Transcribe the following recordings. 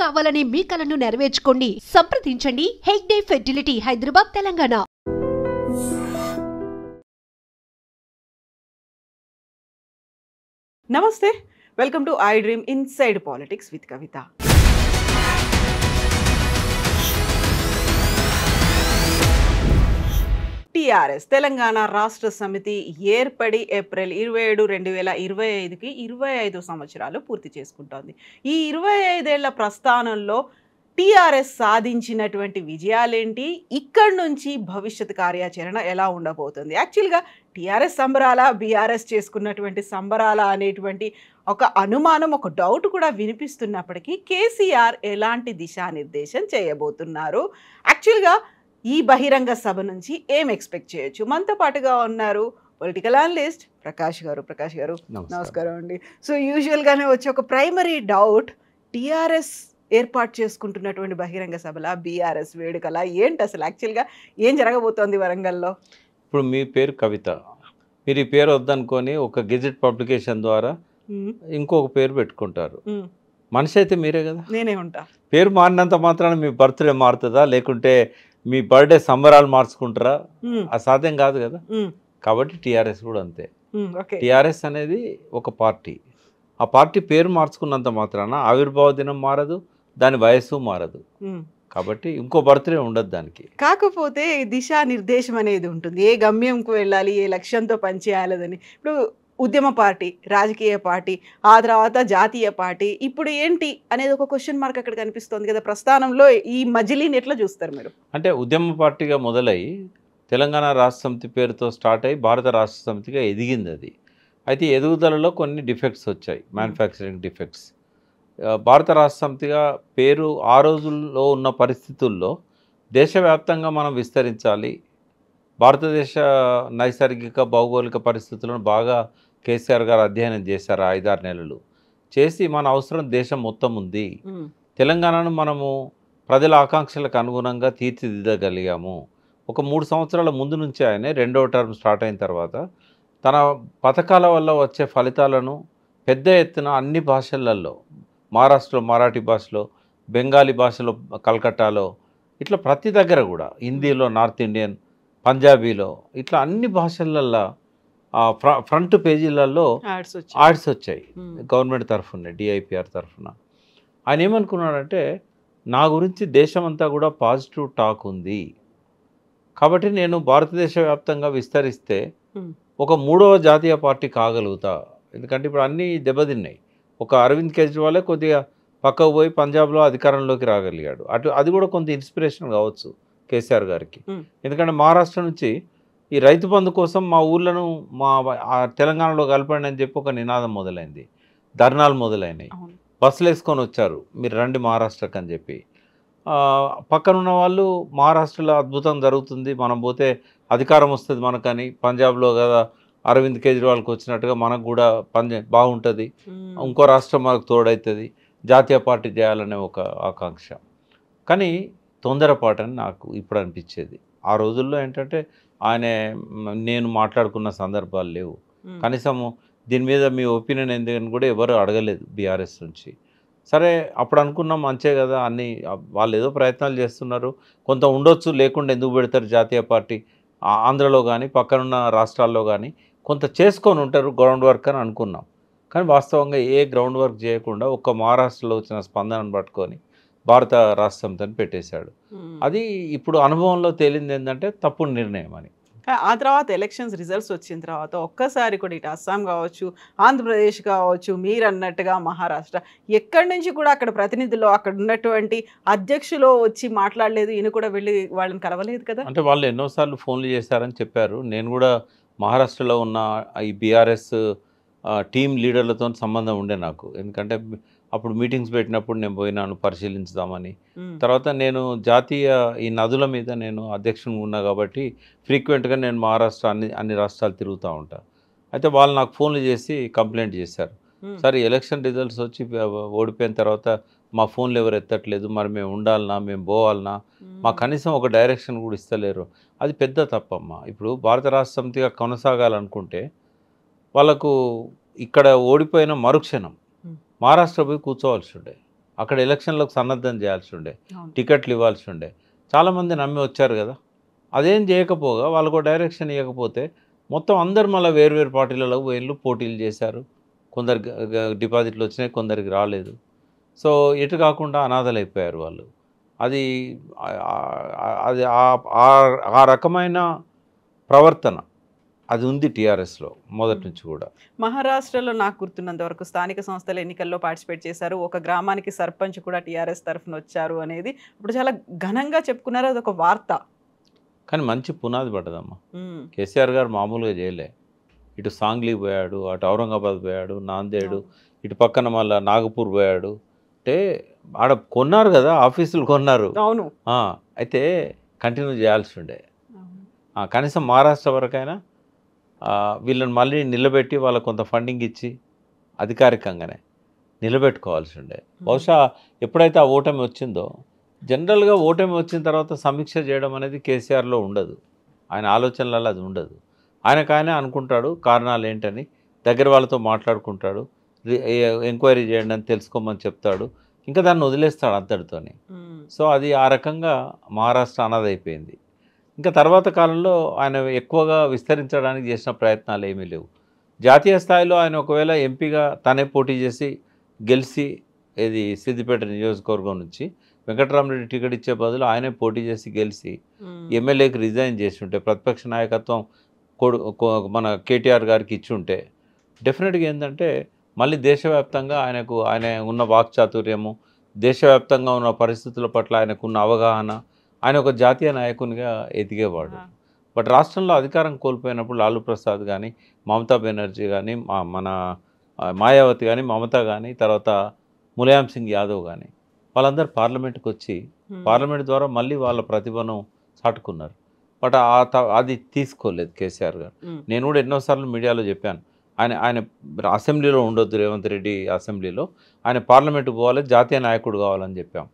కావాలనే మీ కలను నెరవేర్చుకోండి. సంప్రదించండి హెగ్డే ఫెర్టిలిటీ, హైదరాబాద్, తెలంగాణ. నమస్తే, welcome to I dream inside politics with Kavitha. TRS Telangana రాష్ట్ర సమితి ఏర్పడి ఏప్రిల్ 27, 2025కి 25 సంవత్సరాలు పూర్తి చేసుకుంటోంది. ఈ 25 ఏళ్ల ప్రస్థానంలో టీఆర్ఎస్ సాధించినటువంటి విజయాలేంటి, ఇక్కడి నుంచి భవిష్యత్ కార్యాచరణ ఎలా ఉండబోతుంది, యాక్చువల్గా టీఆర్ఎస్ సంబరాల, బీఆర్ఎస్ చేసుకున్నటువంటి సంబరాల అనేటువంటి ఒక అనుమానం, ఒక డౌట్ కూడా వినిపిస్తున్నప్పటికీ కేసీఆర్ ఎలాంటి దిశానిర్దేశం చేయబోతున్నారు, యాక్చువల్గా ఈ బహిరంగ సభ నుంచి ఏం ఎక్స్పెక్ట్ చేయొచ్చు. మనతో పాటుగా ఉన్నారు పొలిటికల్ అనలిస్ట్ ప్రకాష్ గారు. ప్రకాష్ గారు నమస్కారం అండి. సో యూజువల్గానే వచ్చే ఒక ప్రైమరీ డౌట్, టీఆర్ఎస్ ఏర్పాటు చేసుకుంటున్నటువంటి బహిరంగ సభల, బీఆర్ఎస్ వేడుకల ఏంటి అసలు, యాక్చువల్గా ఏం జరగబోతోంది వరంగల్లో? ఇప్పుడు మీ పేరు కవిత, మీరు ఈ పేరు వద్దనుకొని ఒక గెజెట్ పబ్లికేషన్ ద్వారా ఇంకొక పేరు పెట్టుకుంటారు. మనిషి అయితే మీరే కదా, నేనే ఉంటా. పేరు మారినంత మాత్రాన మీ బర్త్డే మారుతుందా, లేకుంటే మీ బర్త్డే సంబరాలు మార్చుకుంటారా? అసాధ్యం కాదు కదా. కాబట్టి టీఆర్ఎస్ కూడా అంతే. టీఆర్ఎస్ అనేది ఒక పార్టీ, ఆ పార్టీ పేరు మార్చుకున్నంత మాత్రాన ఆవిర్భావ దినం మారదు, దాని వయస్సు మారదు. కాబట్టి ఇంకో బర్త్డే ఉండదు దానికి. కాకపోతే దిశానిర్దేశం అనేది ఉంటుంది, ఏ గమ్యంకు వెళ్ళాలి, ఏ లక్ష్యంతో పనిచేయాలని. ఇప్పుడు ఉద్యమ పార్టీ, రాజకీయ పార్టీ, ఆ తర్వాత జాతీయ పార్టీ, ఇప్పుడు ఏంటి అనేది ఒక క్వశ్చన్ మార్క్ అక్కడ కనిపిస్తుంది కదా ప్రస్థానంలో. ఈ మజిలీని ఎట్లా చూస్తారు మీరు? అంటే ఉద్యమ పార్టీగా మొదలయ్యి తెలంగాణ రాష్ట్ర సమితి పేరుతో స్టార్ట్ అయ్యి భారత రాష్ట్ర సమితిగా ఎదిగింది అది. అయితే ఎదుగుదలలో కొన్ని డిఫెక్ట్స్ వచ్చాయి, మ్యానుఫ్యాక్చరింగ్ డిఫెక్ట్స్. భారత రాష్ట్ర సమితిగా పేరు ఆ రోజుల్లో ఉన్న పరిస్థితుల్లో దేశవ్యాప్తంగా మనం విస్తరించాలి, భారతదేశ నైసర్గిక భౌగోళిక పరిస్థితులను బాగా కేసీఆర్ గారు అధ్యయనం చేశారు. 5-6 నెలలు చేసి మన అవసరం దేశం మొత్తం ఉంది, తెలంగాణను మనము ప్రజల ఆకాంక్షలకు అనుగుణంగా తీర్చిదిద్దగలిగాము. ఒక 3 సంవత్సరాల ముందు నుంచి ఆయనే రెండవ టర్మ్ స్టార్ట్ అయిన తర్వాత తన పథకాల వల్ల వచ్చే ఫలితాలను పెద్ద ఎత్తున అన్ని భాషలలో, మహారాష్ట్రలో మరాఠీ భాషలో, బెంగాలీ భాషలో కలకట్టాలో, ఇట్లా ప్రతి దగ్గర కూడా, హిందీలో, నార్త్ ఇండియన్, పంజాబీలో, ఇట్లా అన్ని భాషలల్లో ఫ్రంట్ పేజీలలో యాడ్స్ వచ్చాయి గవర్నమెంట్ తరఫున, డిఐపిఆర్ తరఫున. ఆయన ఏమనుకున్నాడంటే, నా గురించి దేశమంతా కూడా పాజిటివ్ టాక్ ఉంది కాబట్టి నేను భారతదేశ వ్యాప్తంగా విస్తరిస్తే ఒక 3వ జాతీయ పార్టీ కాగలుగుతా. ఎందుకంటే ఇప్పుడు అన్నీ దెబ్బతిన్నాయి. ఒక అరవింద్ కేజ్రీవాలే కొద్దిగా పక్కకు పోయి పంజాబ్లో అధికారంలోకి రాగలిగాడు. అది కూడా కొంత ఇన్స్పిరేషన్ కావచ్చు కేసీఆర్ గారికి. ఎందుకంటే మహారాష్ట్ర నుంచి ఈ రైతు బంధు కోసం మా ఊళ్ళను తెలంగాణలో కలపండి అని చెప్పి ఒక నినాదం మొదలైంది, ధర్నాలు మొదలైనవి, బస్సులు వేసుకొని వచ్చారు, మీరు రండి మహారాష్ట్రకు అని చెప్పి. పక్కనున్న వాళ్ళు మహారాష్ట్రలో అద్భుతం జరుగుతుంది, మనం పోతే అధికారం వస్తుంది మనకని, పంజాబ్లో కదా అరవింద్ కేజ్రీవాల్కి వచ్చినట్టుగా మనకు కూడా బాగుంటుంది, ఇంకో రాష్ట్రం మనకు తోడవుతుంది, జాతీయ పార్టీ చేయాలనే ఒక ఆకాంక్ష. కానీ తొందరపాటని నాకు ఇప్పుడు అనిపించేది. ఆ రోజుల్లో ఏంటంటే నేను మాట్లాడుకున్న సందర్భాలు లేవు, కనీసము దీని మీద మీ ఒపీనియన్ ఎందుకని కూడా ఎవరు అడగలేదు బీఆర్ఎస్ నుంచి. సరే అప్పుడు అనుకున్నాం మంచే కదా, అన్నీ వాళ్ళు ఏదో ప్రయత్నాలు చేస్తున్నారు, కొంత ఉండొచ్చు, లేకుండా ఎందుకు పెడతారు జాతీయ పార్టీ, ఆంధ్రలో కానీ పక్కనున్న రాష్ట్రాల్లో కానీ కొంత చేసుకొని ఉంటారు గ్రౌండ్ వర్క్ అని అనుకున్నాం. కానీ వాస్తవంగా ఏ గ్రౌండ్ వర్క్ చేయకుండా ఒక్క మహారాష్ట్రలో వచ్చిన స్పందనను పట్టుకొని భారత రాష్ట్ర సమితిని పెట్టేశాడు. అది ఇప్పుడు అనుభవంలో తేలింది ఏంటంటే తప్పుడు నిర్ణయం అని. ఆ తర్వాత ఎలక్షన్స్ రిజల్ట్స్ వచ్చిన తర్వాత ఒక్కసారి కూడా ఇటు అస్సాం కావచ్చు, ఆంధ్రప్రదేశ్ కావచ్చు, మీరు అన్నట్టుగా మహారాష్ట్ర, ఎక్కడి నుంచి కూడా అక్కడ ప్రతినిధులు, అక్కడ ఉన్నటువంటి అధ్యక్షులు వచ్చి మాట్లాడలేదు, ఈయన కూడా వెళ్ళి వాళ్ళని కలవలేదు కదా. అంటే వాళ్ళు ఎన్నోసార్లు ఫోన్లు చేశారని చెప్పారు. నేను కూడా మహారాష్ట్రలో ఉన్న ఈ బీఆర్ఎస్ టీం లీడర్లతో సంబంధం ఉండే నాకు, ఎందుకంటే అప్పుడు మీటింగ్స్ పెట్టినప్పుడు నేను పోయినాను పరిశీలించుదామని. తర్వాత నేను జాతీయ ఈ నదుల మీద నేను అధ్యక్షునిగా ఉన్నా కాబట్టి ఫ్రీక్వెంట్గా నేను మహారాష్ట్ర అన్ని రాష్ట్రాలు తిరుగుతూ ఉంటాను. అయితే వాళ్ళు నాకు ఫోన్లు చేసి కంప్లైంట్ చేశారు, సార్ ఎలక్షన్ రిజల్ట్స్ వచ్చి ఓడిపోయిన తర్వాత మా ఫోన్లు ఎవరు ఎత్తట్లేదు, మరి మేము ఉండాలన్నా, మేము పోవాలన్నా, మాకు కనీసం ఒక డైరెక్షన్ కూడా ఇస్తలేరు. అది పెద్ద తప్పమ్మా. ఇప్పుడు భారత రాష్ట్ర సమితిగా కొనసాగాలనుకుంటే వాళ్ళకు ఇక్కడ ఓడిపోయిన మరుక్షణం మహారాష్ట్ర పోయి కూర్చోవాల్సి ఉండే, అక్కడ ఎలక్షన్లకు సన్నద్ధం చేయాల్సి ఉండే, అవును. టికెట్లు ఇవ్వాల్సి ఉండే. చాలామంది నమ్మి వచ్చారు కదా, అదేం చేయకపోగా వాళ్ళకు డైరెక్షన్ ఇవ్వకపోతే మొత్తం అందరు మళ్ళీ వేరు పార్టీలలో వీళ్ళు పోటీలు చేశారు. కొందరు డిపాజిట్లు వచ్చినాయి, కొందరికి రాలేదు. సో ఎటు కాకుండా అనాథలు అయిపోయారు వాళ్ళు. అది అది ఆ రకమైన ప్రవర్తన అది ఉంది టీఆర్ఎస్లో మొదటి నుంచి కూడా. మహారాష్ట్రలో నాకు గుర్తున్నంత వరకు స్థానిక సంస్థల ఎన్నికల్లో పార్టిసిపేట్ చేశారు. ఒక గ్రామానికి సర్పంచ్ కూడా టీఆర్ఎస్ తరఫున వచ్చారు అనేది ఇప్పుడు చాలా ఘనంగా చెప్పుకున్నారు. అదొక వార్త. కానీ మంచి పునాది పడ్డదమ్మా. కేసీఆర్ గారు మామూలుగా చేయలే. ఇటు సాంగ్లీ పోయాడు, అటు ఔరంగాబాద్ పోయాడు, నాందేడు, ఇటు పక్కన మళ్ళీ నాగపూర్ పోయాడు. అంటే ఆడ కొన్నారు కదా, ఆఫీసులు కొన్నారు. అవును. అయితే కంటిన్యూ చేయాల్సి ఉండే. కనీసం మహారాష్ట్ర వరకైనా వీళ్ళని మళ్ళీ నిలబెట్టి వాళ్ళకు కొంత ఫండింగ్ ఇచ్చి అధికారికంగానే నిలబెట్టుకోవాల్సి ఉండే. బహుశా ఎప్పుడైతే ఆ ఓటమి వచ్చిందో, జనరల్గా ఓటమి వచ్చిన తర్వాత సమీక్ష చేయడం అనేది కేసీఆర్లో ఉండదు, ఆయన ఆలోచనలలో అది ఉండదు. ఆయనకాయనే అనుకుంటాడు కారణాలు ఏంటని, దగ్గర వాళ్ళతో మాట్లాడుకుంటాడు, ఎంక్వైరీ చేయండి అని తెలుసుకోమని చెప్తాడు, ఇంకా దాన్ని వదిలేస్తాడు అంతటితోని. సో అది ఆ రకంగా మహారాష్ట్ర అనాథైపోయింది. ఇంకా తర్వాత కాలంలో ఆయన ఎక్కువగా విస్తరించడానికి చేసిన ప్రయత్నాలు ఏమీ లేవు. జాతీయ స్థాయిలో ఆయన ఒకవేళ ఎంపీగా తనే పోటీ చేసి గెలిచి, ఇది సిద్దిపేట నియోజకవర్గం నుంచి వెంకటరామరెడ్డి టికెట్ ఇచ్చే బదులు ఆయనే పోటీ చేసి గెలిచి ఎమ్మెల్యేకి రిజైన్ చేసి ఉంటే, ప్రతిపక్ష నాయకత్వం మన కేటీఆర్ గారికి ఇచ్చి ఉంటే డెఫినెట్గా ఏంటంటే మళ్ళీ దేశవ్యాప్తంగా ఆయన ఉన్న వాక్చాతుర్యము, దేశవ్యాప్తంగా ఉన్న పరిస్థితుల పట్ల ఆయనకున్న అవగాహన, ఆయన ఒక జాతీయ నాయకునిగా ఎదిగేవాడు. బట్ రాష్ట్రంలో అధికారం కోల్పోయినప్పుడు లాలూ ప్రసాద్ కానీ, మమతా బెనర్జీ కానీ, మన మాయావతి కానీ, మమత కానీ, తర్వాత ములాయం సింగ్ యాదవ్ కానీ, వాళ్ళందరూ పార్లమెంట్కి వచ్చి పార్లమెంట్ ద్వారా మళ్ళీ వాళ్ళ ప్రతిభను చాటుకున్నారు. బట్ అది తీసుకోలేదు కేసీఆర్ గారు. నేను కూడా ఎన్నోసార్లు మీడియాలో చెప్పాను, ఆయన అసెంబ్లీలో ఉండొద్దు, రేవంత్ రెడ్డి అసెంబ్లీలో, ఆయన పార్లమెంట్కి పోవాలి, జాతీయ నాయకుడు కావాలని చెప్పాం.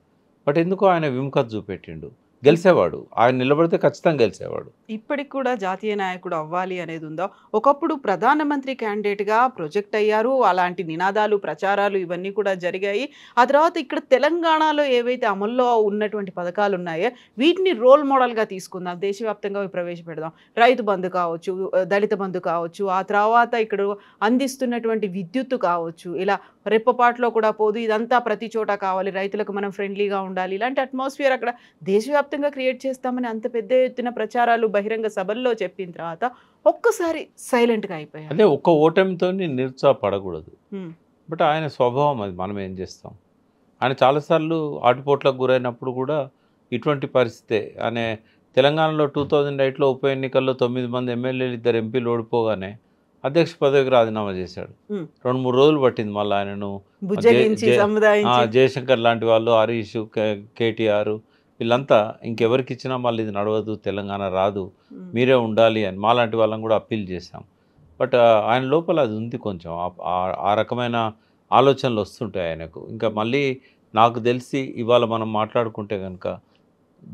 బట్ ఎందుకో ఆయన విముఖత చూపెట్టిండు. గెలిచేవాడు, ఆయన నిలబడితే ఖచ్చితంగా గెలిచేవాడు. ఇప్పటికి కూడా జాతీయ నాయకుడు అవ్వాలి అనేది ఉందా? ఒకప్పుడు ప్రధానమంత్రి క్యాండిడేట్గా ప్రొజెక్ట్ అయ్యారు, అలాంటి నినాదాలు, ప్రచారాలు ఇవన్నీ కూడా జరిగాయి. ఆ తర్వాత ఇక్కడ తెలంగాణలో ఏవైతే అమల్లో ఉన్నటువంటి పథకాలు ఉన్నాయో వీటిని రోల్ మోడల్గా తీసుకుందాం, దేశవ్యాప్తంగా ప్రవేశపెడదాం. రైతు బంధు కావచ్చు, దళిత బంధు కావచ్చు, ఆ తర్వాత ఇక్కడ అందిస్తున్నటువంటి విద్యుత్తు కావచ్చు, ఇలా రెప్పపాట్లో కూడా పోదు, ఇదంతా ప్రతి చోట కావాలి, రైతులకు మనం ఫ్రెండ్లీగా ఉండాలి, ఇలాంటి అట్మాస్ఫియర్ అక్కడ దేశవ్యాప్తంగా క్రియేట్ చేస్తామని అంత పెద్ద ఎత్తున ప్రచారాలు బహిరంగ సభల్లో చెప్పిన తర్వాత ఒక్కసారి సైలెంట్గా అయిపోయారు. అదే ఒక్క ఓటమితో నిరుత్సాహపడకూడదు. బట్ ఆయన స్వభావం అది, మనం ఏం చేస్తాం. ఆయన చాలాసార్లు ఆటుపోట్లకు గురైనప్పుడు కూడా ఇటువంటి పరిస్థితే. ఆయన తెలంగాణలో 2008లో ఉప ఎన్నికల్లో 9 మంది ఎమ్మెల్యేలు, 2 ఎంపీలు ఓడిపోగానే అధ్యక్ష పదవికి రాజీనామా చేశాడు. 2-3 రోజులు పట్టింది మళ్ళీ ఆయనను జయశంకర్ లాంటి వాళ్ళు, హరీష్, కేటీఆర్ వీళ్ళంతా ఇంకెవరికి ఇచ్చినా మళ్ళీ ఇది నడవదు, తెలంగాణ రాదు, మీరే ఉండాలి అని మాలాంటి వాళ్ళని కూడా అప్పీల్ చేశాం. బట్ ఆయన లోపల అది ఉంది కొంచెం, ఆ రకమైన ఆలోచనలు వస్తుంటాయి ఆయనకు. ఇంకా మళ్ళీ నాకు తెలిసి ఇవాళ మనం మాట్లాడుకుంటే కనుక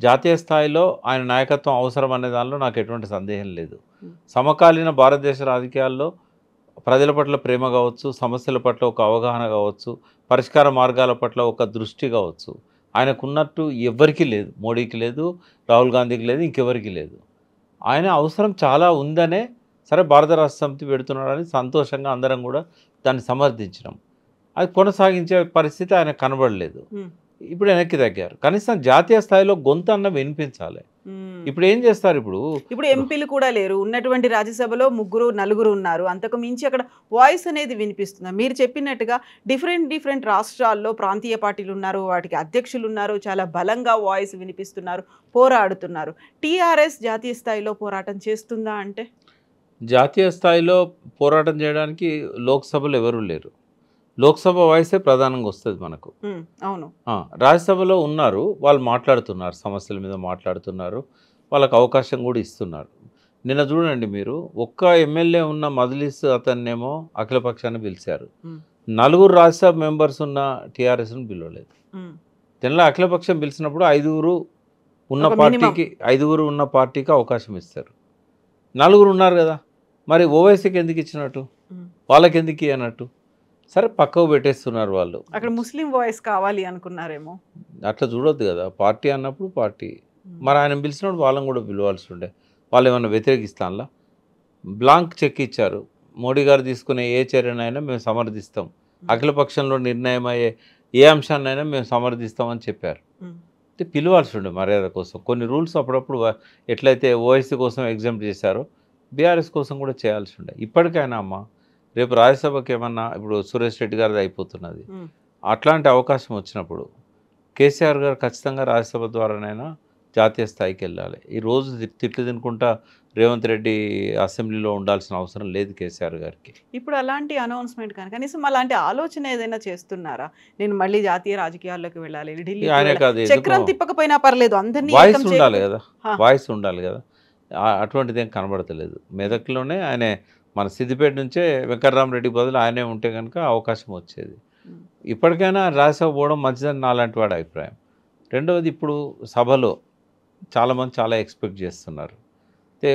జాతీయ స్థాయిలో ఆయన నాయకత్వం అవసరం అనే దానిలో నాకు ఎటువంటి సందేహం లేదు. సమకాలీన భారతదేశ రాజకీయాల్లో ప్రజల పట్ల ప్రేమ కావచ్చు, సమస్యల పట్ల ఒక అవగాహన కావచ్చు, పరిష్కార మార్గాల పట్ల ఒక దృష్టి కావచ్చు, ఆయనకున్నట్టు ఎవ్వరికీ లేదు. మోడీకి లేదు, రాహుల్ గాంధీకి లేదు, ఇంకెవరికి లేదు. ఆయన అవసరం చాలా ఉందనే సరే భారత రాష్ట్ర సమితి పెడుతున్నాడని సంతోషంగా అందరం కూడా దాన్ని సమర్థించినాం. అది కొనసాగించే పరిస్థితి ఆయన కనబడలేదు. ఇప్పుడు వెనక్కి తగ్గారు. కనీసం జాతీయ స్థాయిలో గొంతు అన్న వినిపించాలి. ఇప్పుడు ఏం చేస్తారు? ఇప్పుడు ఎంపీలు కూడా లేరు, ఉన్నటువంటి రాజ్యసభలో 3-4 ఉన్నారు, అంతకు మించి అక్కడ వాయిస్ అనేది వినిపిస్తుంది. మీరు చెప్పినట్టుగా డిఫరెంట్ రాష్ట్రాల్లో ప్రాంతీయ పార్టీలు ఉన్నారు, వాటికి అధ్యక్షులు ఉన్నారు, చాలా బలంగా వాయిస్ వినిపిస్తున్నారు, పోరాడుతున్నారు. టీఆర్ఎస్ జాతీయ స్థాయిలో పోరాటం చేస్తుందా అంటే? జాతీయ స్థాయిలో పోరాటం చేయడానికి లోక్సభలో ఎవరూ లేరు. లోక్సభ వాయిసే ప్రధానంగా వస్తుంది మనకు. అవును, రాజ్యసభలో ఉన్నారు, వాళ్ళు మాట్లాడుతున్నారు, సమస్యల మీద మాట్లాడుతున్నారు, వాళ్ళకు అవకాశం కూడా ఇస్తున్నారు. నిన్న చూడండి మీరు, ఒక్క ఎమ్మెల్యే ఉన్న మజ్లిస్ అతన్నేమో అఖిలపక్షాన్ని పిలిచారు, 4 రాజ్యసభ మెంబర్స్ ఉన్న టీఆర్ఎస్ను పిలవలేదు. దీనిలో అఖిలపక్షం పిలిచినప్పుడు 5 ఉన్న పార్టీకి అవకాశం ఇస్తారు. 4 ఉన్నారు కదా, మరి ఓవైసీకి ఎందుకు ఇచ్చినట్టు, వాళ్ళకి ఎందుకు ఇవ్వనట్టు? సరే పక్కకు పెట్టేస్తున్నారు వాళ్ళు. అక్కడ ముస్లిం వాయిస్ కావాలి అనుకున్నారేమో. అట్లా చూడొద్దు కదా, పార్టీ అన్నప్పుడు పార్టీ. మరి ఆయన పిలిచినప్పుడు వాళ్ళని కూడా పిలవాల్సి ఉండే. వాళ్ళు ఏమన్నా వ్యతిరేకిస్తానులా? బ్లాంక్ చెక్ ఇచ్చారు. మోడీ గారు తీసుకునే ఏ చర్యనైనా మేము సమర్థిస్తాం, అఖిలపక్షంలో నిర్ణయం అయ్యే ఏ అంశాన్నైనా మేము సమర్థిస్తామని చెప్పారు. అంటే పిలవాల్సి ఉండే మర్యాద కోసం. కొన్ని రూల్స్ అప్పుడప్పుడు ఎట్లయితే ఓవైసీ కోసం ఎగ్జామ్ చేశారో బీఆర్ఎస్ కోసం కూడా చేయాల్సి ఉండే. ఇప్పటికైనా అమ్మ రేపు రాజ్యసభకి ఏమన్నా, ఇప్పుడు సురేష్ రెడ్డి గారిది అయిపోతున్నది, అట్లాంటి అవకాశం వచ్చినప్పుడు కేసీఆర్ గారు ఖచ్చితంగా రాజ్యసభ ద్వారానైనా జాతీయ స్థాయికి వెళ్ళాలి. ఈ రోజు తిట్లు తినుకుంటా రేవంత్ రెడ్డి అసెంబ్లీలో ఉండాల్సిన అవసరం లేదు కేసీఆర్ గారికి. ఇప్పుడు అలాంటి అనౌన్స్మెంట్ కానీ కనీసం అలాంటి ఆలోచన ఏదైనా చేస్తున్నారా? నేను మళ్ళీ జాతీయ రాజకీయాల్లోకి వెళ్ళాలి, ఢిల్లీ ఆయనే కాదు, చక్రం తిప్పకపోయినా పర్లేదు, అందరినీ వాయిస్ ఉండాలి కదా, వాయిస్ ఉండాలి కదా. అటువంటిది ఏం కనబడతలేదు. మెదక్లోనే ఆయన మన సిద్దిపేట నుంచే వెంకటరామరెడ్డి బదులు ఆయనే ఉంటే కనుక అవకాశం వచ్చేది. ఇప్పటికైనా రాజ్యసభ పోవడం మంచిదని నాలాంటి వాడి అభిప్రాయం. రెండవది, ఇప్పుడు సభలో చాలామంది చాలా ఎక్స్పెక్ట్ చేస్తున్నారు. అయితే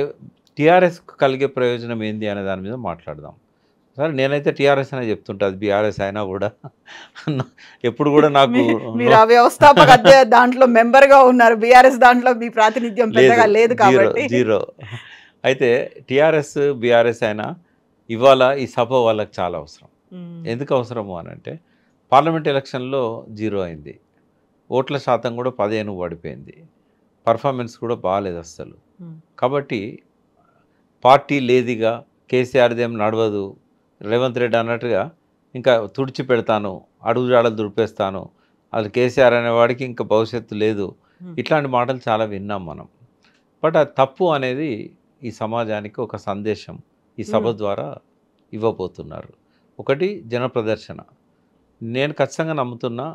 టీఆర్ఎస్కు కలిగే ప్రయోజనం ఏంది అనే దాని మీద మాట్లాడదాం. సరే, నేనైతే టీఆర్ఎస్ అనే చెప్తుంటా, అది బీఆర్ఎస్ అయినా కూడా ఎప్పుడు కూడా నాకు మీరు ఆ వ్యవస్థాపక దాంట్లో మెంబర్గా ఉన్నారు, బీఆర్ఎస్ దాంట్లో మీ ప్రాతినిధ్యం పెద్దగా లేదు కాబట్టి జీరో. అయితే టీఆర్ఎస్ బీఆర్ఎస్ అయినా ఇవాళ ఈ సభ వాళ్ళకి చాలా అవసరం. ఎందుకు అవసరము అని అంటే, పార్లమెంట్ ఎలక్షన్లో 0 అయింది, ఓట్ల శాతం కూడా 15 పడిపోయింది, పర్ఫార్మెన్స్ కూడా బాగాలేదు అస్సలు. కాబట్టి పార్టీ లేదిగా, కేసీఆర్ది ఏం నడవదు, రేవంత్ రెడ్డి అన్నట్టుగా ఇంకా తుడిచి పెడతాను, అడుగుజాడలు దుడిపేస్తాను, అది కేసీఆర్ అనేవాడికి ఇంకా భవిష్యత్తు లేదు, ఇట్లాంటి మాటలు చాలా విన్నాం మనం. బట్ అది తప్పు అనేది ఈ సమాజానికి ఒక సందేశం ఈ సభ ద్వారా ఇవ్వబోతున్నారు. ఒకటి, జన ప్రదర్శన. నేను ఖచ్చితంగా నమ్ముతున్నా,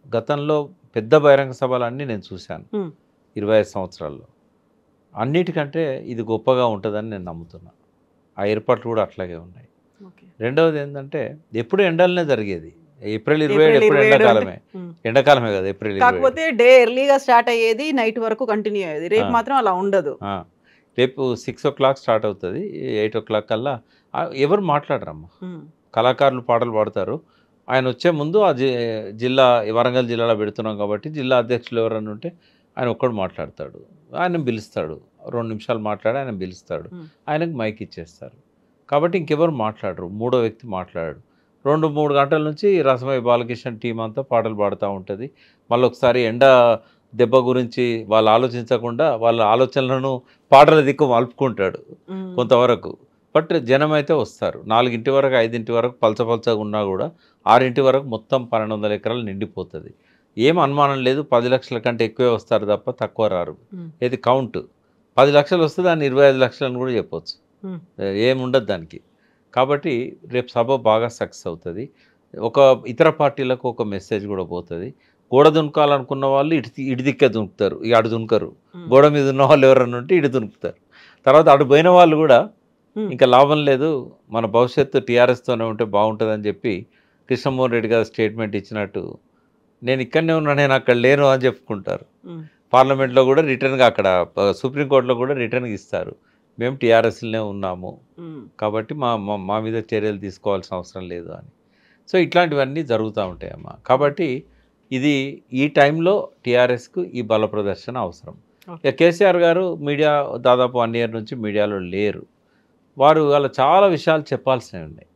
గతంలో పెద్ద బహిరంగ సభలన్నీ నేను చూశాను 25 సంవత్సరాల్లో. అన్నిటికంటే ఇది గొప్పగా ఉంటుందని నేను నమ్ముతున్నా. ఆ ఏర్పాట్లు కూడా అట్లాగే ఉన్నాయి. రెండవది ఏంటంటే, ఎప్పుడు ఎండలనే జరిగేది. ఏప్రిల్ 27 ఎప్పుడు ఎండాకాలమే, ఎండాకాలమే కదా ఏప్రిల్ 27. కాకపోతే డే ఎర్లీగా స్టార్ట్ అయ్యేది, నైట్ వరకు కంటిన్యూ అయ్యేది. రేపు మాత్రం అలా ఉండదు. రేపు 6 o'clock స్టార్ట్ అవుతుంది, 8 o'clock కల్లా ఎవరు మాట్లాడరమ్మా. కళాకారులు పాటలు పాడతారు. ఆయన వచ్చే ముందు ఆ జిల్లా, వరంగల్ జిల్లాలో పెడుతున్నాం కాబట్టి జిల్లా అధ్యక్షులు ఎవరన్నా ఉంటే ఆయన ఒక్కడు మాట్లాడతాడు, ఆయన పిలుస్తాడు, 2 నిమిషాలు మాట్లాడి ఆయన పిలుస్తాడు, ఆయనకు మైక్ ఇచ్చేస్తారు. కాబట్టి ఇంకెవరు మాట్లాడరు, మూడో వ్యక్తి మాట్లాడాడు. 2-3 గంటల నుంచి రసమయ్య బాలకృష్ణ టీం అంతా పాటలు పాడుతూ ఉంటుంది. మళ్ళీ ఒకసారి ఎండ దెబ్బ గురించి వాళ్ళు ఆలోచించకుండా వాళ్ళ ఆలోచనలను పాటల దిక్కు మలుపుకుంటాడు కొంతవరకు. బట్ జనం అయితే వస్తారు. 4 వరకు 5 వరకు పలచపలచగా ఉన్నా కూడా 6 వరకు మొత్తం 1200 ఎకరాలు నిండిపోతుంది. ఏం అనుమానం లేదు, 10 లక్షల కంటే ఎక్కువే వస్తారు తప్ప తక్కువ రారు. ఏది కౌంట్ 10 లక్షలు వస్తే దాన్ని 25 లక్షలని కూడా చెప్పవచ్చు, ఏముండదు దానికి. కాబట్టి రేపు సభ బాగా సక్సెస్ అవుతుంది. ఒక ఇతర పార్టీలకు ఒక మెసేజ్ కూడా పోతుంది. గోడ దునకాలనుకున్న వాళ్ళు ఇటు దిక్కే దునుకుతారు, ఇక అటు దునకరు. గోడ మీద ఉన్న వాళ్ళు ఎవరన్నా ఉంటే ఇటు దునుకుతారు. తర్వాత అటు పోయిన వాళ్ళు కూడా ఇంకా లాభం లేదు, మన భవిష్యత్తు టీఆర్ఎస్తోనే ఉంటే బాగుంటుందని చెప్పి కృష్ణమోహన్ రెడ్డి గారు స్టేట్మెంట్ ఇచ్చినట్టు, నేను ఇక్కడనే ఉన్నా, నేను అక్కడ లేను అని చెప్పుకుంటారు. పార్లమెంట్లో కూడా రిటర్న్గా, అక్కడ సుప్రీంకోర్టులో కూడా రిటర్న్గా ఇస్తారు, మేము టీఆర్ఎస్లోనే ఉన్నాము కాబట్టి మా మీద చర్యలు తీసుకోవాల్సిన అవసరం లేదు అని. సో ఇట్లాంటివన్నీ జరుగుతూ ఉంటాయమ్మా. కాబట్టి ఇది ఈ టైంలో టీఆర్ఎస్కు ఈ బల ప్రదర్శన అవసరం. ఇక కేసీఆర్ గారు మీడియా దాదాపు 1 year నుంచి మీడియాలో లేరు. వారు వాళ్ళ చాలా విషయాలు చెప్పాల్సినవి ఉన్నాయి.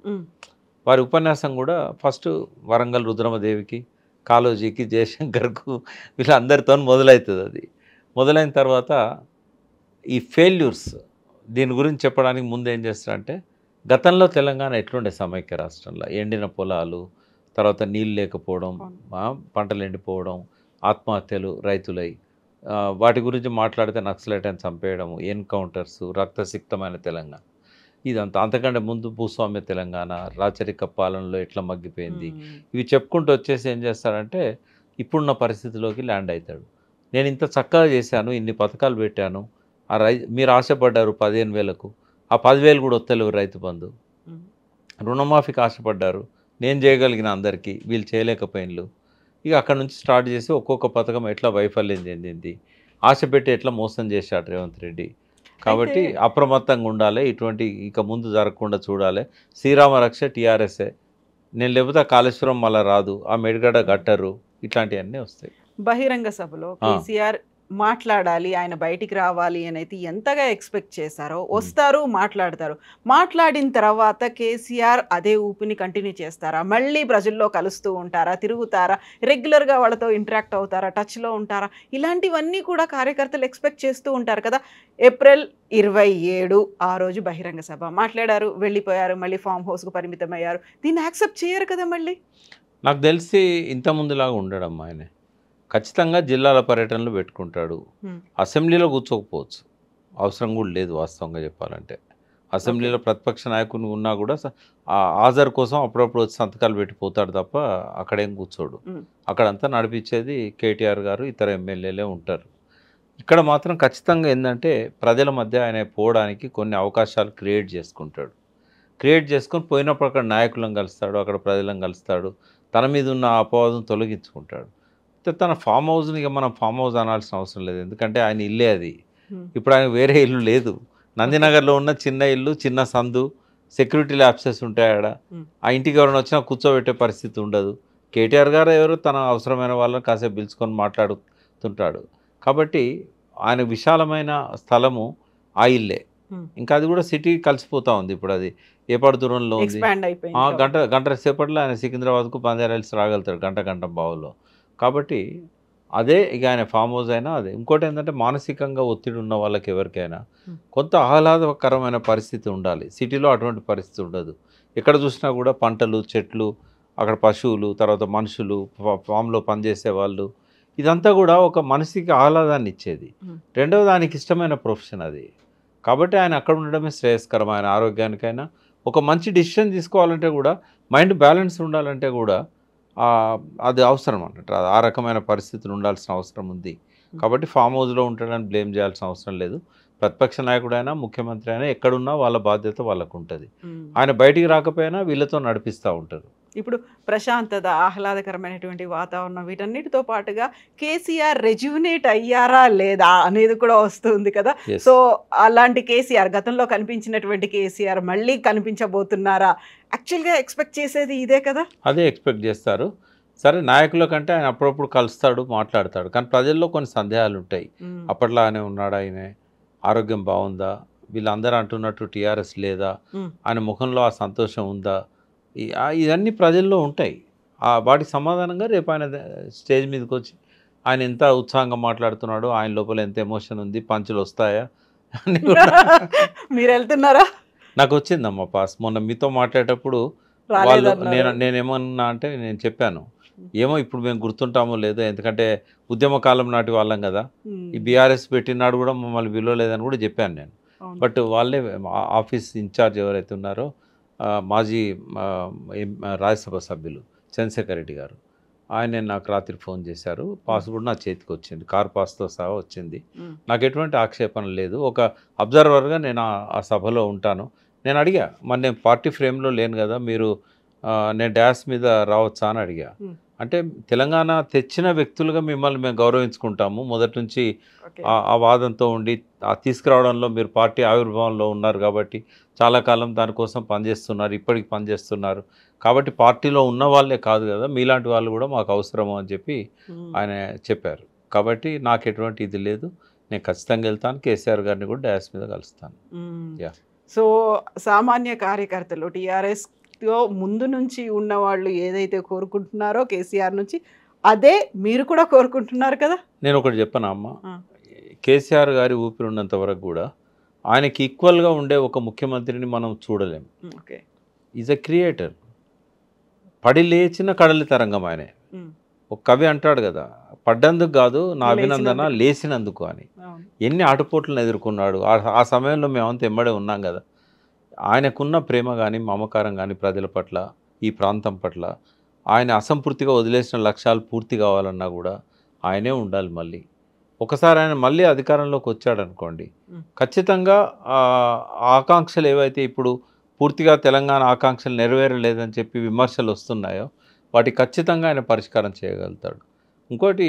వారి ఉపన్యాసం కూడా ఫస్ట్ వరంగల్ రుద్రమదేవికి, కాళోజీకి, జయశంకర్కు, వీళ్ళందరితో మొదలవుతుంది. అది మొదలైన తర్వాత ఈ ఫెయిల్యూర్స్ దీని గురించి చెప్పడానికి ముందు ఏం చేస్తారంటే, గతంలో తెలంగాణ ఎట్లుండే సమైక్య రాష్ట్రంలో, ఎండిన పొలాలు, తర్వాత నీళ్ళు లేకపోవడం, పంటలు ఎండిపోవడం, ఆత్మహత్యలు రైతులై, వాటి గురించి మాట్లాడితే నక్సలైట్ అని చంపేయడం, ఎన్కౌంటర్స్, రక్తసిక్తమైన తెలంగాణ ఇదంతా. అంతకంటే ముందు భూస్వామ్య తెలంగాణ, రాచరిక పాలనలో ఎట్లా మగ్గిపోయింది, ఇవి చెప్పుకుంటూ వచ్చేసి ఏం చేస్తారంటే ఇప్పుడున్న పరిస్థితిలోకి ల్యాండ్ అవుతాడు. నేను ఇంత చక్కగా చేశాను, ఇన్ని పథకాలు పెట్టాను, మీరు ఆశపడ్డారు 15,000కు, ఆ 10,000 కూడా వస్తలేవు రైతు బంధు, రుణమాఫీకి ఆశపడ్డారు, నేను చేయగలిగిన అందరికీ, వీళ్ళు చేయలేకపోయినలు. ఇక అక్కడ నుంచి స్టార్ట్ చేసి ఒక్కొక్క పథకం ఎట్లా వైఫల్యం చెందింది, ఆశ పెట్టి ఎట్లా మోసం చేశాడు రేవంత్ రెడ్డి. కాబట్టి అప్రమత్తంగా ఉండాలి, ఇటువంటి ఇక ముందు జరగకుండా చూడాలి. శ్రీరామ రక్ష టీఆర్ఎస్ఏ, నేను లేకపోతే ఆ కాళేశ్వరం మళ్ళీ రాదు, ఆ మేడిగడ్డ గట్టరు, ఇట్లాంటివన్నీ వస్తాయి. బహిరంగ సభలో కేసీఆర్ మాట్లాడాలి, ఆయన బయటికి రావాలి అని అయితే ఎంతగా ఎక్స్పెక్ట్ చేశారో, వస్తారు, మాట్లాడతారు. మాట్లాడిన తర్వాత కేసీఆర్ అదే ఊపిని కంటిన్యూ చేస్తారా, మళ్ళీ ప్రజల్లో కలుస్తూ ఉంటారా, తిరుగుతారా, రెగ్యులర్గా వాళ్ళతో ఇంటరాక్ట్ అవుతారా, టచ్లో ఉంటారా, ఇలాంటివన్నీ కూడా కార్యకర్తలు ఎక్స్పెక్ట్ చేస్తూ ఉంటారు కదా. ఏప్రిల్ 27 ఆ రోజు బహిరంగ సభ మాట్లాడారు, వెళ్ళిపోయారు, మళ్ళీ ఫామ్ హౌస్కు పరిమితమయ్యారు. దీన్ని యాక్సెప్ట్ చేయరు కదా మళ్ళీ. నాకు తెలిసి ఇంత ముందులాగా ఉండడం ఆయన ఖచ్చితంగా జిల్లాల పర్యటనలు పెట్టుకుంటాడు. అసెంబ్లీలో కూర్చోకపోవచ్చు, అవసరం కూడా లేదు వాస్తవంగా చెప్పాలంటే. అసెంబ్లీలో ప్రతిపక్ష నాయకుని ఉన్నా కూడా హాజరు కోసం అప్పుడప్పుడు వచ్చి సంతకాలు పెట్టిపోతాడు తప్ప అక్కడేం కూర్చోడు. అక్కడంతా నడిపించేది కేటీఆర్ గారు, ఇతర ఎమ్మెల్యేలే ఉంటారు. ఇక్కడ మాత్రం ఖచ్చితంగా ఏంటంటే ప్రజల మధ్య ఆయన పోవడానికి కొన్ని అవకాశాలు క్రియేట్ చేసుకుంటాడు. క్రియేట్ చేసుకొని పోయినప్పుడు అక్కడ నాయకులను కలుస్తాడు, అక్కడ ప్రజలను కలుస్తాడు, తన మీద ఉన్న అపవాదం తొలగించుకుంటాడు. తన ఫామ్ హౌస్ని ఇక మనం ఫామ్ హౌస్ అనాల్సిన అవసరం లేదు, ఎందుకంటే ఆయన ఇల్లే అది. ఇప్పుడు ఆయన వేరే ఇల్లు లేదు. నందినగర్లో ఉన్న చిన్న ఇల్లు, చిన్న సందు, సెక్యూరిటీ ల్యాబ్సెస్ ఉంటాయి ఆడ. ఆ ఇంటికి ఎవరైనా వచ్చినా కూర్చోబెట్టే పరిస్థితి ఉండదు. కేటీఆర్ గారు ఎవరు తన అవసరమైన వాళ్ళని కాసేపు పిలుచుకొని మాట్లాడుతుంటాడు. కాబట్టి ఆయన విశాలమైన స్థలము ఆ ఇల్లే. ఇంకా అది కూడా సిటీ కలిసిపోతూ ఉంది. ఇప్పుడు అది ఏపాడు దూరంలో ఉంది. గంట సేపట్లో ఆయన సికింద్రాబాద్కు బంజారాహిల్స్ రాగలుగుతాడు, గంట బావులో. కాబట్టి అదే ఇక ఆయన ఫామ్ హౌస్ అయినా అదే. ఇంకోటి ఏంటంటే మానసికంగా ఒత్తిడి ఉన్న వాళ్ళకి ఎవరికైనా కొంత ఆహ్లాదకరమైన పరిస్థితి ఉండాలి. సిటీలో అటువంటి పరిస్థితి ఉండదు. ఎక్కడ చూసినా కూడా పంటలు, చెట్లు, అక్కడ పశువులు, తర్వాత మనుషులు, ఫామ్లో పనిచేసే వాళ్ళు, ఇదంతా కూడా ఒక మనిషికి ఆహ్లాదాన్ని ఇచ్చేది. రెండవది ఆయనకి ఇష్టమైన ప్రొఫెషన్ అది. కాబట్టి ఆయన అక్కడ ఉండడమే శ్రేయస్కరం. ఆయన ఆరోగ్యానికైనా ఒక మంచి డిసిషన్ తీసుకోవాలంటే కూడా, మైండ్ బ్యాలెన్స్ ఉండాలంటే కూడా అది అవసరం అన్నట్టు. ఆ రకమైన పరిస్థితులు ఉండాల్సిన అవసరం ఉంది. కాబట్టి ఫామ్ హౌస్లో ఉంటాడని బ్లేమ్ చేయాల్సిన అవసరం లేదు. ప్రతిపక్ష నాయకుడైనా ముఖ్యమంత్రి అయినా ఎక్కడున్నా వాళ్ళ బాధ్యత వాళ్ళకు ఉంటుంది. ఆయన బయటికి రాకపోయినా వీళ్ళతో నడిపిస్తూ ఉంటారు. ఇప్పుడు ప్రశాంతత, ఆహ్లాదకరమైనటువంటి వాతావరణం, వీటన్నిటితో పాటుగా కేసీఆర్ రెజ్యూనేట్ అయ్యారా లేదా అనేది కూడా వస్తుంది కదా. సో అలాంటి కేసీఆర్, గతంలో కనిపించినటువంటి కేసీఆర్ మళ్ళీ కనిపించబోతున్నారా? యాక్చువల్గా ఎక్స్పెక్ట్ చేసేది ఇదే కదా. అదే ఎక్స్పెక్ట్ చేస్తారు. సరే, నాయకుల కంటే ఆయన అప్పుడప్పుడు కలుస్తాడు, మాట్లాడతాడు. కానీ ప్రజల్లో కొన్ని సందేహాలు ఉంటాయి. అప్పట్లానే ఉన్నాడా, ఆయన ఆరోగ్యం బాగుందా, వీళ్ళందరూ అంటున్నట్టు టీఆర్ఎస్ లేదా, ఆయన ముఖంలో ఆ సంతోషం ఉందా, ఇవన్నీ ప్రజల్లో ఉంటాయి. వాటికి సమాధానంగా రేపు ఆయన స్టేజ్ మీదకి వచ్చి ఆయన ఎంత ఉత్సాహంగా మాట్లాడుతున్నాడు, ఆయన లోపల ఎంత ఎమోషన్ ఉంది, పంచులు వస్తాయా అని మీరు వెళ్తున్నారా? నాకు వచ్చిందమ్మా పాస్. మొన్న మీతో మాట్లాడేటప్పుడు నేనేమన్నా అంటే నేను చెప్పాను, ఏమో ఇప్పుడు మేము గుర్తుంటామో లేదో, ఎందుకంటే ఉద్యమ కాలం నాటి వాళ్ళం కదా, ఈ బీఆర్ఎస్ పెట్టినాడు కూడా మమ్మల్ని విలువలేదని కూడా చెప్పాను నేను. బట్ వాళ్ళే ఆఫీస్ ఇన్ఛార్జ్ ఎవరైతే ఉన్నారో మాజీ రాజ్యసభ సభ్యులు చంద్రశేఖర్ రెడ్డి గారు, ఆయన నాకు రాత్రి ఫోన్ చేశారు. పాస్ కూడా నా చేతికి వచ్చింది, కార్ పాస్తో సహా వచ్చింది. నాకు ఎటువంటి ఆక్షేపణ లేదు. ఒక అబ్జర్వర్గా నేను ఆ సభలో ఉంటాను. నేను అడిగా, మరి నేను పార్టీ ఫ్రేమ్లో లేను కదా, మీరు నేను డాష్ మీద రావచ్చా అని అడిగా. అంటే తెలంగాణ తెచ్చిన వ్యక్తులుగా మిమ్మల్ని మేము గౌరవించుకుంటాము, మొదటి నుంచి ఆ వాదంతో ఉండి తీసుకురావడంలో మీరు పార్టీ ఆవిర్భావంలో ఉన్నారు కాబట్టి చాలా కాలం దానికోసం పనిచేస్తున్నారు, ఇప్పటికి పనిచేస్తున్నారు. కాబట్టి పార్టీలో ఉన్న వాళ్ళే కాదు కదా, మీలాంటి వాళ్ళు కూడా మాకు అవసరము అని చెప్పి ఆయన చెప్పారు. కాబట్టి నాకు ఎటువంటి ఇది లేదు, నేను ఖచ్చితంగా వెళ్తాను. కేసీఆర్ గారిని కూడా డాష్ మీద కలుస్తాను. సో సామాన్య కార్యకర్తలు, టీఆర్ఎస్లో ముందు నుంచి ఉన్న వాళ్ళు ఏదైతే కోరుకుంటున్నారో కేసీఆర్ నుంచి, అదే మీరు కూడా కోరుకుంటున్నారు కదా. నేను ఒకటి చెప్పనా అమ్మ, కేసీఆర్ గారి ఊపిరి ఉన్నంత వరకు కూడా ఆయనకి ఈక్వల్గా ఉండే ఒక ముఖ్యమంత్రిని మనం చూడలేము. Okay, is a creator. పడి లేచిన కడలి తరంగం ఆయనే. ఒక కవి అంటాడు కదా, పడ్డందుకు కాదు నా అభినందన, లేచినందుకు అని. ఎన్ని ఆటుపోట్లను ఎదుర్కొన్నాడు. ఆ సమయంలో మేమంతా ఎమ్మడే ఉన్నాం కదా. ఆయనకున్న ప్రేమ కానీ, మమకారం కానీ ప్రజల పట్ల, ఈ ప్రాంతం పట్ల, ఆయన అసంపూర్తిగా వదిలేసిన లక్ష్యాలు పూర్తి కావాలన్నా కూడా ఆయనే ఉండాలి. మళ్ళీ ఒకసారి ఆయన మళ్ళీ అధికారంలోకి వచ్చాడనుకోండి, ఖచ్చితంగా ఆకాంక్షలు ఏవైతే ఇప్పుడు పూర్తిగా తెలంగాణ ఆకాంక్షలు నెరవేరలేదని చెప్పి విమర్శలు వస్తున్నాయో వాటికి ఖచ్చితంగా ఆయన పరిష్కారం చేయగలుగుతాడు. ఇంకోటి,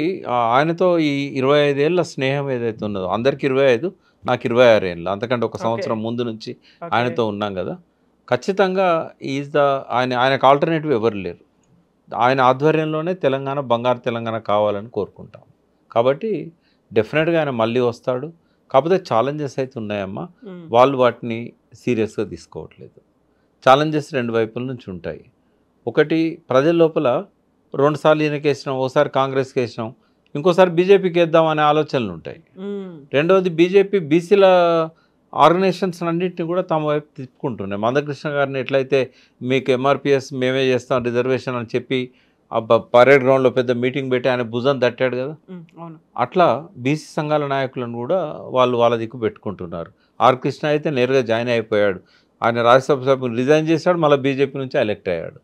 ఆయనతో ఈ 25 ఏళ్ళ స్నేహం ఏదైతే ఉన్నదో, అందరికి 25, నాకు 26 ఏళ్ళు, అంతకంటే ఒక సంవత్సరం ముందు నుంచి ఆయనతో ఉన్నాం కదా. ఖచ్చితంగా ఆయనకు ఆల్టర్నేటివ్ ఎవరు లేరు. ఆయన ఆధ్వర్యంలోనే తెలంగాణ బంగారు తెలంగాణ కావాలని కోరుకుంటాం. కాబట్టి డెఫినెట్గా ఆయన మళ్ళీ వస్తాడు. కాకపోతే ఛాలెంజెస్ అయితే ఉన్నాయమ్మా, వాళ్ళు వాటిని సీరియస్గా తీసుకోవట్లేదు. ఛాలెంజెస్ రెండు వైపుల నుంచి ఉంటాయి. ఒకటి, ప్రజల లోపల 2 సార్లు ఈయనకి వేసినాం, ఓసారి కాంగ్రెస్కి వేసినాం, ఇంకోసారి బీజేపీకి వేద్దాం అనే ఆలోచనలు ఉంటాయి. రెండవది, బీజేపీ బీసీల ఆర్గనైజేషన్స్ అన్నింటినీ కూడా తమ వైపు తిప్పుకుంటున్నాయి. మందకృష్ణ గారిని ఎట్లయితే మీకు ఎంఆర్పిఎస్ మేమే చేస్తాం రిజర్వేషన్ అని చెప్పి పరేడ్ గ్రౌండ్లో పెద్ద మీటింగ్ పెట్టి ఆయన భుజం తట్టాడు కదా, అట్లా బీసీ సంఘాల నాయకులను కూడా వాళ్ళ దిక్కు పెట్టుకుంటున్నారు. ఆర్ కృష్ణ అయితే నేరుగా జాయిన్ అయిపోయాడు. ఆయన రాజ్యసభ సభ్యులు రిజైన్ చేశాడు, మళ్ళీ బీజేపీ నుంచి ఎలెక్ట్ అయ్యాడు.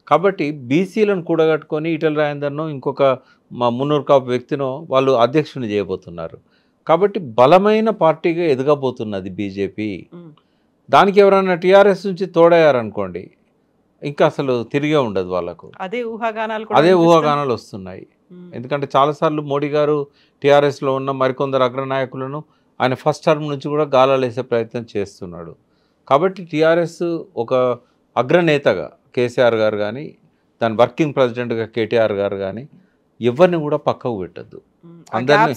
కాబట్టి బీసీలను కూడగట్టుకొని ఈటెల రాజేందర్ను ఇంకొక మున్నూరు కాపు వ్యక్తినో వాళ్ళు అధ్యక్షుని చేయబోతున్నారు. కాబట్టి బలమైన పార్టీగా ఎదగబోతున్నది బీజేపీ. దానికి ఎవరైనా టీఆర్ఎస్ నుంచి తోడయ్యారనుకోండి, ఇంకా అసలు తిరిగే ఉండదు వాళ్ళకు. అదే ఊహాగానాలు వస్తున్నాయి. ఎందుకంటే చాలాసార్లు మోడీ గారు టీఆర్ఎస్లో ఉన్న మరికొందరు అగ్రనాయకులను ఆయన ఫస్ట్ టర్మ్ నుంచి కూడా గాలాలు వేసే ప్రయత్నం చేస్తున్నాడు. కాబట్టి టీఆర్ఎస్ ఒక అగ్రనేతగా కేసీఆర్ గారు కానీ, దాని వర్కింగ్ ప్రెసిడెంట్గా కేటీఆర్ గారు కానీ ఎవరిని కూడా పక్కకు పెట్టద్దు, అందరినీ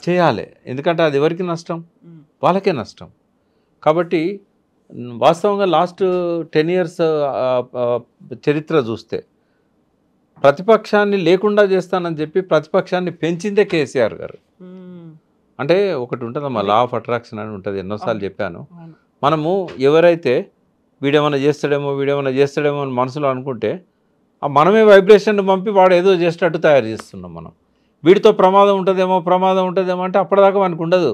చేయాలి. ఎందుకంటే అది ఎవరికి నష్టం? వాళ్ళకే నష్టం. కాబట్టి వాస్తవంగా లాస్ట్ 10 years చరిత్ర చూస్తే ప్రతిపక్షాన్ని లేకుండా చేస్తానని చెప్పి ప్రతిపక్షాన్ని పెంచిందే కేసీఆర్ గారు. అంటే ఒకటి ఉంటుందమ్మా, లా ఆఫ్ అట్రాక్షన్ అని ఉంటుంది, ఎన్నోసార్లు చెప్పాను. మనము ఎవరైతే వీడేమైనా చేస్తాడేమో అని మనసులో అనుకుంటే మనమే వైబ్రేషన్ పంపి వాడు ఏదో చేసేటట్టు తయారు చేస్తున్నాం. మనం వీడితో ప్రమాదం ఉంటుందేమో అంటే అప్పటిదాకా మనకు ఉండదు,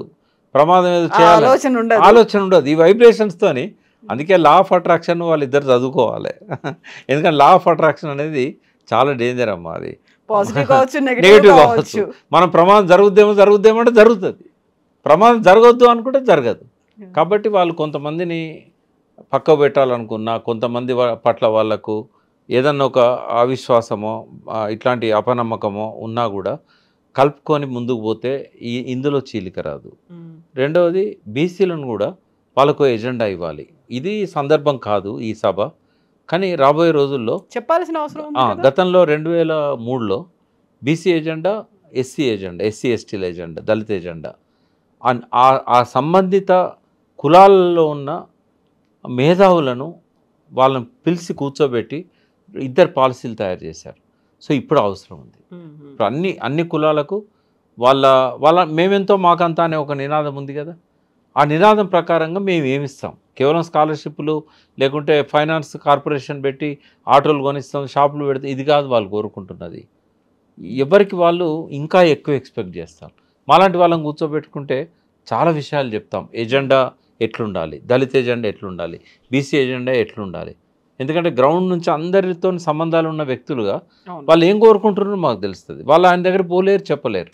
ప్రమాదం ఏదో చేయాలి ఆలోచన ఉండదు ఈ వైబ్రేషన్స్తోని. అందుకే లా ఆఫ్ అట్రాక్షన్ వాళ్ళిద్దరు చదువుకోవాలి. ఎందుకంటే లా ఆఫ్ అట్రాక్షన్ అనేది చాలా డేంజర్ అమ్మా. అది నెగిటివ్ కావచ్చు. మనం ప్రమాదం జరుగుద్దేమో అంటే జరుగుతుంది, ప్రమాదం జరగవద్దు అనుకుంటే జరగదు. కాబట్టి వాళ్ళు కొంతమందిని పక్క పెట్టాలనుకున్నా, కొంతమంది పట్ల వాళ్లకు ఏదన్నా ఒక అవిశ్వాసమో ఇట్లాంటి అపనమ్మకమో ఉన్నా కూడా కలుపుకొని ముందుకు పోతే ఇందులో చీలిక రాదు. రెండవది, బీసీలను కూడా వాళ్ళకు ఎజెండా ఇవ్వాలి. ఇది సందర్భం కాదు ఈ సభ, కానీ రాబోయే రోజుల్లో చెప్పాల్సిన అవసరం. గతంలో 2003లో BC agenda, SC agenda, SC ఎస్టీల ఎజెండా, దళిత ఎజెండా, ఆ సంబంధిత కులాలలో ఉన్న మేధావులను వాళ్ళని పిలిచి కూర్చోబెట్టి 2 పాలసీలు తయారు చేశారు. సో ఇప్పుడు అవసరం ఉంది. ఇప్పుడు అన్ని కులాలకు వాళ్ళ మేమెంతో మాకంతా అనే ఒక నినాదం ఉంది కదా, ఆ నినాదం ప్రకారంగా మేము ఏమిస్తాం. కేవలం స్కాలర్షిప్లు లేకుంటే ఫైనాన్స్ కార్పొరేషన్ పెట్టి ఆటోలు కొనిస్తాం, షాపులు పెడితే ఇది కాదు వాళ్ళు కోరుకుంటున్నది. ఎవరికి వాళ్ళు ఇంకా ఎక్కువ ఎక్స్పెక్ట్ చేస్తారు. మాలాంటి వాళ్ళని కూర్చోబెట్టుకుంటే చాలా విషయాలు చెప్తాం. ఎజెండా ఎట్లుండాలి, దళిత ఎజెండా ఎట్లుండాలి, బీసీ ఎజెండా ఎట్లుండాలి. ఎందుకంటే గ్రౌండ్ నుంచి అందరితో సంబంధాలు ఉన్న వ్యక్తులుగా వాళ్ళు ఏం కోరుకుంటున్నారో మాకు తెలుస్తుంది. వాళ్ళు ఆయన దగ్గర పోలేరు, చెప్పలేరు.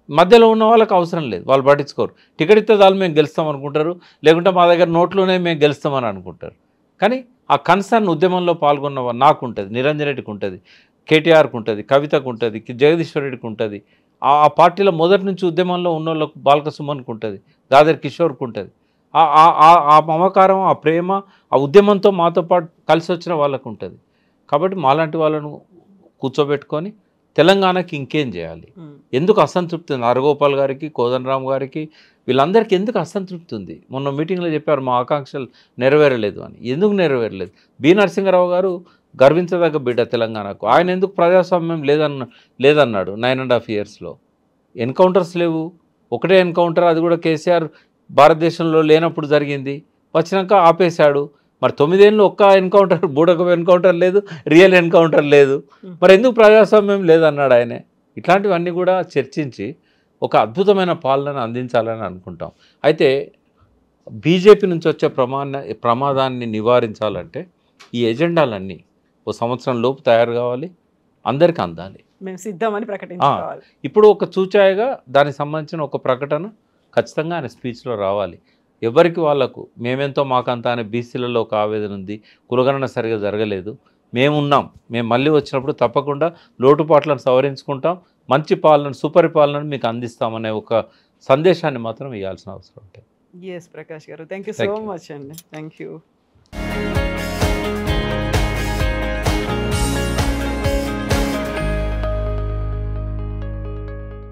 మధ్యలో ఉన్న వాళ్ళకి అవసరం లేదు, వాళ్ళు పట్టించుకోరు. టికెట్ ఇస్తే దాన్ని మేము గెలుస్తాం అనుకుంటారు, లేకుంటే మా దగ్గర నోట్లోనే మేము గెలుస్తామని అనుకుంటారు. కానీ ఆ కన్సర్న్ ఉద్యమంలో పాల్గొన్న నాకు ఉంటుంది, నిరంజన్ రెడ్డికి ఉంటుంది, కేటీఆర్కి ఉంటుంది, కవితకు ఉంటుంది, జగదీశ్వర్ రెడ్డికి ఉంటుంది, ఆ పార్టీలో మొదటి నుంచి ఉద్యమంలో ఉన్న వాళ్ళకు బాలక సుమన్కి ఉంటుంది, దాదర్ కిషోర్కి ఉంటుంది. ఆ మమకారం, ఆ ప్రేమ, ఆ ఉద్యమంతో మాతో పాటు కలిసి వచ్చిన వాళ్ళకు ఉంటుంది. కాబట్టి మాలాంటి వాళ్ళను కూర్చోబెట్టుకొని తెలంగాణకి ఇంకేం చేయాలి, ఎందుకు అసంతృప్తి ఉంది హరగోపాల్ గారికి, కోదండరామ్ గారికి, వీళ్ళందరికీ ఎందుకు అసంతృప్తి ఉంది? మొన్న మీటింగ్లో చెప్పారు మా ఆకాంక్షలు నెరవేరలేదు అని. ఎందుకు నెరవేరలేదు? బి నరసింహారావు గారు గర్వించదగ్గ బిడ్డ తెలంగాణకు. ఆయన ఎందుకు ప్రజాస్వామ్యం లేదన్నాడు 9.5 yearsలో. ఎన్కౌంటర్స్ లేవు, ఒకటే ఎన్కౌంటర్, అది కూడా కేసీఆర్ భారతదేశంలో లేనప్పుడు జరిగింది, వచ్చినాక ఆపేశాడు. మరి 9 ఏళ్ళు ఒక్క ఎన్కౌంటర్, బూడక ఎన్కౌంటర్ లేదు, రియల్ ఎన్కౌంటర్ లేదు, మరి ఎందుకు ప్రజాస్వామ్యం లేదన్నాడు ఆయనే. ఇట్లాంటివన్నీ కూడా చర్చించి ఒక అద్భుతమైన పాలనను అందించాలని అనుకుంటాం. అయితే బీజేపీ నుంచి వచ్చే ప్రమాదాన్ని నివారించాలంటే ఈ ఎజెండాలన్నీ ఓ సంవత్సరం లోపు తయారు కావాలి, అందరికీ అందాలి, మేము సిద్ధమని ప్రకటించాలి. ఇప్పుడు ఒక చూచాయగా దానికి సంబంధించిన ఒక ప్రకటన ఖచ్చితంగా ఆయన స్పీచ్లో రావాలి. ఎవరికి వాళ్లకు మేమెంతో మాకంతా అనే బీసీలలో ఒక ఆవేదన ఉంది, కులగణన సరిగా జరగలేదు, మేమున్నాం, మేము మళ్ళీ వచ్చినప్పుడు తప్పకుండా లోటుపాట్లను సవరించుకుంటాం, మంచి పాలన, సుపరిపాలనను మీకు అందిస్తామనే ఒక సందేశాన్ని మాత్రం ఇవ్వాల్సిన అవసరం ఉంటుంది. ఎస్ ప్రకాష్ గారు, thank you Thank so you. Much అండి, థ్యాంక్ యూ.